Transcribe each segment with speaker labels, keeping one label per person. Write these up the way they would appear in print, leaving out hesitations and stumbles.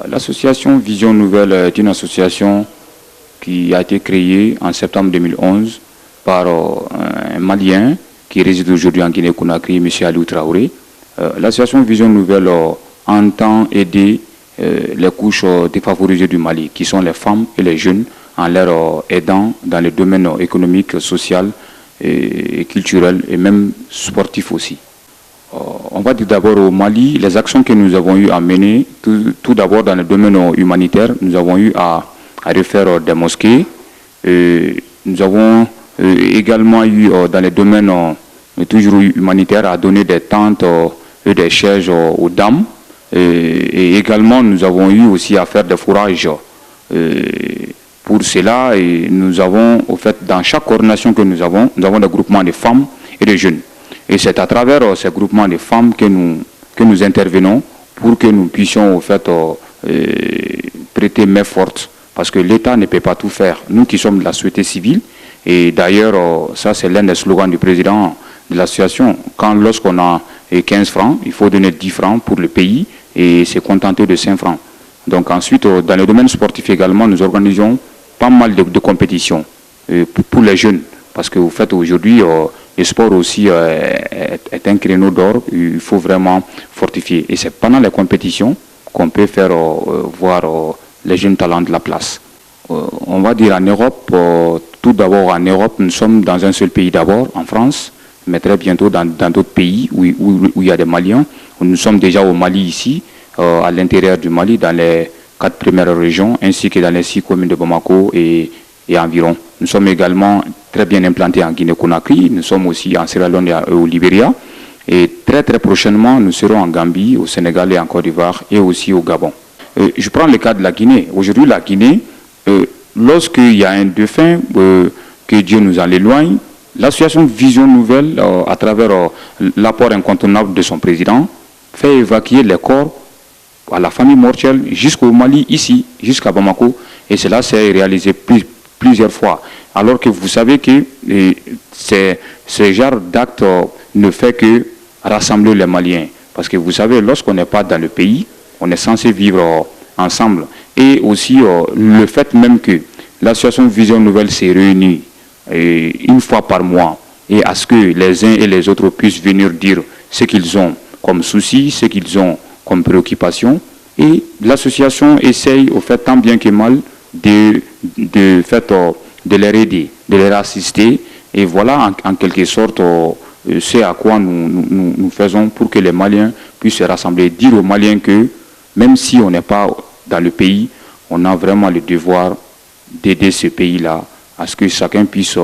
Speaker 1: L'association Vision Nouvelle est une association qui a été créée en septembre 2011 par un Malien qui réside aujourd'hui en Guinée-Conakry, M. Aliou Traoré. L'association Vision Nouvelle entend aider les couches défavorisées du Mali, qui sont les femmes et les jeunes, en leur aidant dans les domaines économiques, social et culturel et même sportif aussi. On va dire d'abord au Mali, les actions que nous avons eu à mener, tout d'abord dans le domaine humanitaire, nous avons eu à refaire des mosquées. Nous avons également eu dans les domaines toujours humanitaires à donner des tentes et des chaises aux dames. Et également nous avons eu aussi à faire des fourrages. Pour cela, et nous avons, au fait, dans chaque coordination que nous avons des groupements de femmes et de jeunes. Et c'est à travers ces groupements de femmes que nous intervenons pour que nous puissions, au fait, prêter main forte. Parce que l'État ne peut pas tout faire. Nous qui sommes de la société civile, et d'ailleurs, ça c'est l'un des slogans du président de l'association. Lorsqu'on a 15 francs, il faut donner 10 francs pour le pays et se contenter de 5 francs. Donc ensuite, dans le domaine sportif également, nous organisons pas mal de compétitions pour les jeunes. Parce que, au fait, aujourd'hui, le sport aussi est un créneau d'or. Il faut vraiment fortifier. Et c'est pendant les compétitions qu'on peut faire voir les jeunes talents de la place. On va dire en Europe, tout d'abord en Europe, nous sommes dans un seul pays d'abord, en France, mais très bientôt dans d'autres pays où il y a des Maliens. Nous sommes déjà au Mali ici, à l'intérieur du Mali, dans les 4 premières régions, ainsi que dans les 6 communes de Bamako et environ. Nous sommes également très bien implantés en Guinée-Conakry, nous sommes aussi en Sierra Leone et au Libéria. Et très prochainement, nous serons en Gambie, au Sénégal et en Côte d'Ivoire et aussi au Gabon. Je prends le cas de la Guinée. Aujourd'hui, la Guinée, lorsqu'il y a un défunt, que Dieu nous en éloigne, l'association Vision Nouvelle, à travers l'apport incontournable de son président, fait évacuer les corps à la famille mortuelle jusqu'au Mali, ici, jusqu'à Bamako. Et cela s'est réalisé plusieurs fois. Alors que vous savez que ce genre d'acte ne fait que rassembler les Maliens. Parce que vous savez, lorsqu'on n'est pas dans le pays, on est censé vivre ensemble. Et aussi le fait même que l'association Vision Nouvelle s'est réunie une fois par mois et à ce que les uns et les autres puissent venir dire ce qu'ils ont comme soucis, ce qu'ils ont comme préoccupation. Et l'association essaye, au fait, tant bien que mal, de les aider, de les assister. Et voilà, en quelque sorte, c'est à quoi nous faisons pour que les Maliens puissent se rassembler. Dire aux Maliens que, même si on n'est pas dans le pays, on a vraiment le devoir d'aider ce pays-là, à ce que chacun puisse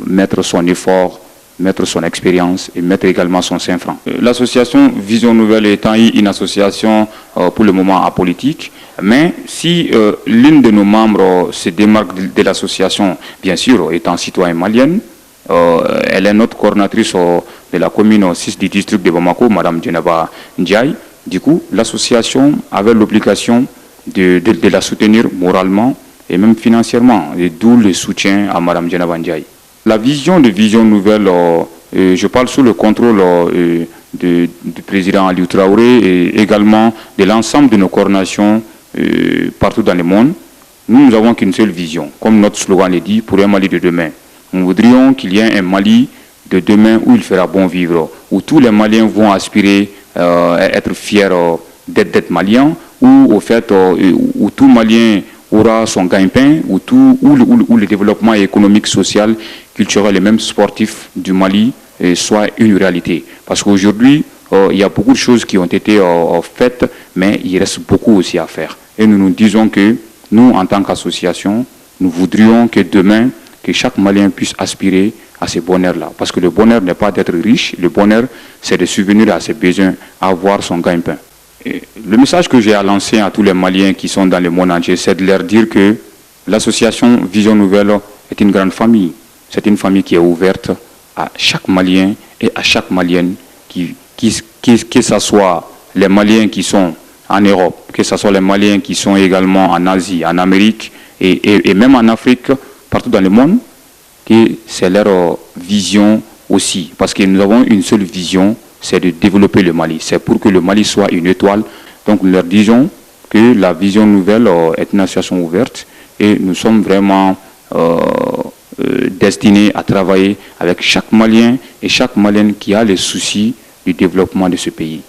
Speaker 1: mettre son effort, mettre son expérience et mettre également son 5 francs. L'association Vision Nouvelle étant une association pour le moment apolitique, mais si l'une de nos membres se démarque de l'association, bien sûr, étant citoyenne malienne, elle est notre coordinatrice de la commune 6 du district de Bamako, Mme Djenaba Ndiaye. Du coup, l'association avait l'obligation de la soutenir moralement et même financièrement, et d'où le soutien à Mme Djenaba Ndiaye. La vision de Vision Nouvelle, je parle sous le contrôle du président Aliou Traoré et également de l'ensemble de nos coordinations partout dans le monde. Nous n'avons qu'une seule vision, comme notre slogan le dit, pour un Mali de demain. Nous voudrions qu'il y ait un Mali de demain où il fera bon vivre, où tous les Maliens vont aspirer être fiers d'être Maliens, où au fait, où tout Malien aura son gagne-pain, où le développement économique, social, culturel et même sportif du Mali soit une réalité. Parce qu'aujourd'hui, il y a beaucoup de choses qui ont été faites, mais il reste beaucoup aussi à faire. Et nous nous disons que nous, en tant qu'association, nous voudrions que demain, que chaque Malien puisse aspirer à ce bonheur-là. Parce que le bonheur n'est pas d'être riche, le bonheur, c'est de subvenir à ses besoins, avoir son gagne-pain. Le message que j'ai à lancer à tous les Maliens qui sont dans le monde entier, c'est de leur dire que l'association Vision Nouvelle est une grande famille. C'est une famille qui est ouverte à chaque Malien et à chaque Malienne, que ce soit les Maliens qui sont en Europe, que ce soit les Maliens qui sont également en Asie, en Amérique et même en Afrique, partout dans le monde, que c'est leur vision aussi. Parce que nous avons une seule vision, c'est de développer le Mali. C'est pour que le Mali soit une étoile Donc nous leur disons que la vision nouvelle est une association ouverte et nous sommes vraiment destinés à travailler avec chaque Malien et chaque Malienne qui a les soucis du développement de ce pays.